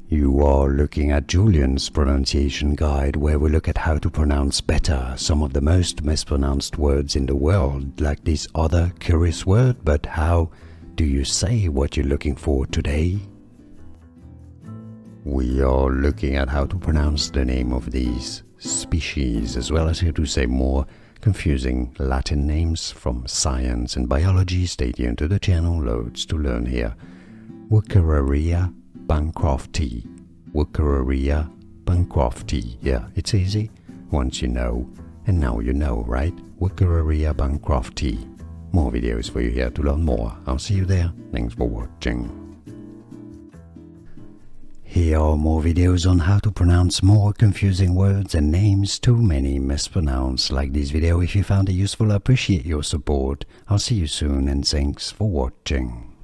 You are looking at Julian's pronunciation guide, where we look at how to pronounce better some of the most mispronounced words in the world, like this other curious word. But how do you say what you're looking for today? We are looking at how to pronounce the name of these species, as well as how to say more confusing Latin names from science and biology. Stay tuned to the channel, loads to learn here. Wuchereria, bancrofti. Wuchereria, bancrofti. Yeah, it's easy once you know, and now you know, right? Wuchereria, bancrofti. More videos for you here to learn more. I'll see you there. Thanks for watching. Here are more videos on how to pronounce more confusing words and names too many mispronounced. Like this video if you found it useful. I appreciate your support. I'll see you soon and thanks for watching.